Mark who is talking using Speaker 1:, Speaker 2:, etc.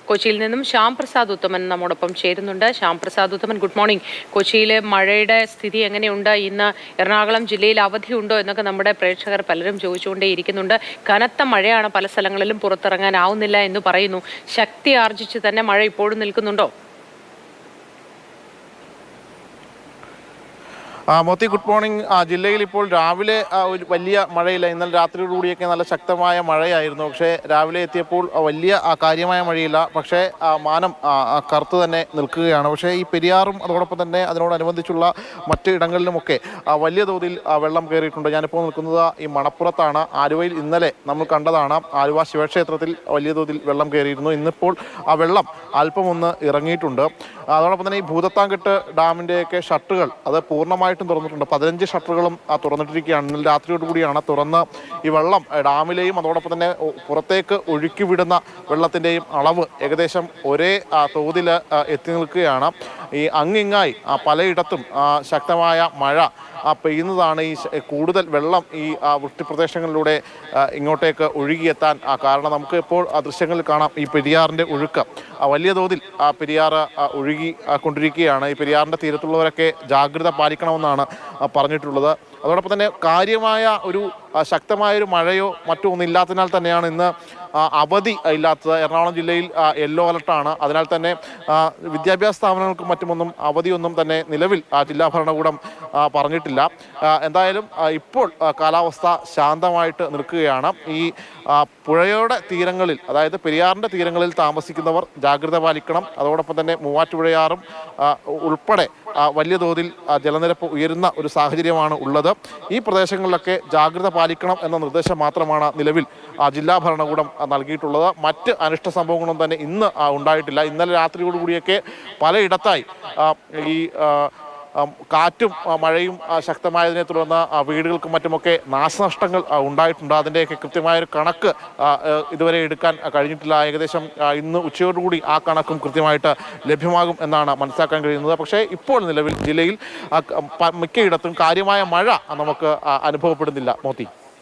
Speaker 1: കൊച്ചിയിൽ നിന്നും ശ്യാം പ്രസാദ് ഉത്തമൻ നമ്മോടൊപ്പം ചേരുന്നുണ്ട്. ശ്യാം പ്രസാദ് ഉത്തമൻ, ഗുഡ് മോർണിംഗ്. കൊച്ചിയിലെ മഴയുടെ സ്ഥിതി എങ്ങനെയുണ്ട്? ഇന്ന് എറണാകുളം ജില്ലയിൽ അവധിയുണ്ടോ എന്നൊക്കെ നമ്മുടെ പ്രേക്ഷകർ പലരും ചോദിച്ചുകൊണ്ടേയിരിക്കുന്നുണ്ട്. കനത്ത മഴയാണ്, പല സ്ഥലങ്ങളിലും പുറത്തിറങ്ങാനാവുന്നില്ല എന്ന് പറയുന്നു. ശക്തി ആർജിച്ച് തന്നെ മഴ ഇപ്പോഴും നിൽക്കുന്നുണ്ടോ?
Speaker 2: Moti, good morning. ജില്ലയിൽ ഇപ്പോൾ രാവിലെ ഒരു വലിയ മഴയില്ല. ഇന്നലെ രാത്രിയോടുകൂടിയൊക്കെ നല്ല ശക്തമായ മഴയായിരുന്നു. പക്ഷേ രാവിലെ എത്തിയപ്പോൾ വലിയ കാര്യമായ മഴയില്ല. പക്ഷേ മാനം കറുത്ത് തന്നെ നിൽക്കുകയാണ്. പക്ഷേ ഈ പെരിയാറും അതോടൊപ്പം തന്നെ അതിനോടനുബന്ധിച്ചുള്ള മറ്റ് ഇടങ്ങളിലുമൊക്കെ വലിയ തോതിൽ വെള്ളം കയറിയിട്ടുണ്ട്. ഞാനിപ്പോൾ നിൽക്കുന്നത് ഈ മണപ്പുറത്താണ്. ആലുവയിൽ ഇന്നലെ നമ്മൾ കണ്ടതാണ്, ആലുവ ശിവക്ഷേത്രത്തിൽ വലിയ തോതിൽ വെള്ളം കയറിയിരുന്നു. ഇന്നിപ്പോൾ ആ വെള്ളം അല്പം ഒന്ന് ഇറങ്ങിയിട്ടുണ്ട്. അതോടൊപ്പം തന്നെ ഈ ഭൂതത്താൻകെട്ട് ഡാമിൻ്റെയൊക്കെ ഷട്ടറുകൾ അത് പൂർണ്ണമായിട്ടും തുറന്നിട്ടുണ്ട്. 15 ഷട്ടറുകളും തോന്നിട്ടിരിക്കുകയാണ്. ഇന്നലെ രാത്രിയോടുകൂടിയാണ് തുറന്ന് ഈ വെള്ളം ഡാമിലെയും അതോടൊപ്പം തന്നെ പുറത്തേക്ക് ഒഴുക്കി വിടുന്ന വെള്ളത്തിൻ്റെയും അളവ് ഏകദേശം ഒരേ തോതിൽ എത്തി നിൽക്കുകയാണ്. ഈ അങ്ങിങ്ങായി പലയിടത്തും ശക്തമായ മഴ പെയ്യുന്നതാണ് ഈ കൂടുതൽ വെള്ളം ഈ വൃഷ്ടിപ്രദേശങ്ങളിലൂടെ ഇങ്ങോട്ടേക്ക് ഒഴുകിയെത്താൻ കാരണം. നമുക്ക് ഇപ്പോൾ ദൃശ്യങ്ങളിൽ കാണാം, ഈ പെരിയാറിൻ്റെ ഒഴുക്ക് വലിയ തോതിൽ പെരിയാർ ഒഴുകി കൊണ്ടിരിക്കുകയാണ്. ഈ പെരിയാറിൻ്റെ തീരത്തുള്ളവരൊക്കെ ജാഗ്രത പാലിക്കണമെന്നാണ് പറഞ്ഞിട്ടുള്ളത്. അതോടൊപ്പം തന്നെ കാര്യമായ ഒരു ശക്തമായൊരു മഴയോ മറ്റോ ഒന്നും ഇല്ലാത്തതിനാൽ തന്നെയാണ് ഇന്ന് അവധി ഇല്ലാത്തത്. എറണാകുളം ജില്ലയിൽ യെല്ലോ അലർട്ടാണ്. അതിനാൽ തന്നെ വിദ്യാഭ്യാസ സ്ഥാപനങ്ങൾക്കും മറ്റുമൊന്നും അവധിയൊന്നും തന്നെ നിലവിൽ ജില്ലാ ഭരണകൂടം പറഞ്ഞിട്ടില്ല. എന്തായാലും ഇപ്പോൾ കാലാവസ്ഥ ശാന്തമായിട്ട് നിൽക്കുകയാണ്. ഈ പുഴയുടെ തീരങ്ങളിൽ, അതായത് പെരിയാറിൻ്റെ തീരങ്ങളിൽ താമസിക്കുന്നവർ ജാഗ്രത പാലിക്കണം. അതോടൊപ്പം തന്നെ മൂവാറ്റുപുഴയാറും ഉൾപ്പെടെ വലിയ തോതിൽ ജലനിരപ്പ് ഉയരുന്ന ഒരു സാഹചര്യമാണ് ഉള്ളത്. ഈ പ്രദേശങ്ങളിലൊക്കെ ജാഗ്രത പാലിക്കണം എന്ന നിർദ്ദേശം മാത്രമാണ് നിലവിൽ ജില്ലാ ഭരണകൂടം നൽകിയിട്ടുള്ളത്. മറ്റ് അനിഷ്ട സംഭവങ്ങളൊന്നും തന്നെ ഇന്ന് ഉണ്ടായിട്ടില്ല. ഇന്നലെ രാത്രിയോടുകൂടിയൊക്കെ പലയിടത്തായി ഈ കാറ്റും മഴയും ശക്തമായതിനെ തുടർന്ന് വീടുകൾക്കും മറ്റുമൊക്കെ നാശനഷ്ടങ്ങൾ ഉണ്ടായിട്ടുണ്ട്. അതിൻ്റെയൊക്കെ കൃത്യമായൊരു കണക്ക് ഇതുവരെ എടുക്കാൻ കഴിഞ്ഞിട്ടില്ല. ഏകദേശം ഇന്ന് ഉച്ചയോടുകൂടി ആ കണക്കും കൃത്യമായിട്ട് ലഭ്യമാകും എന്നാണ് മനസ്സിലാക്കാൻ കഴിയുന്നത്. പക്ഷേ ഇപ്പോൾ നിലവിൽ ജില്ലയിൽ മിക്കയിടത്തും കാര്യമായ മഴ നമുക്ക് അനുഭവപ്പെടുന്നില്ല. മോത്തി.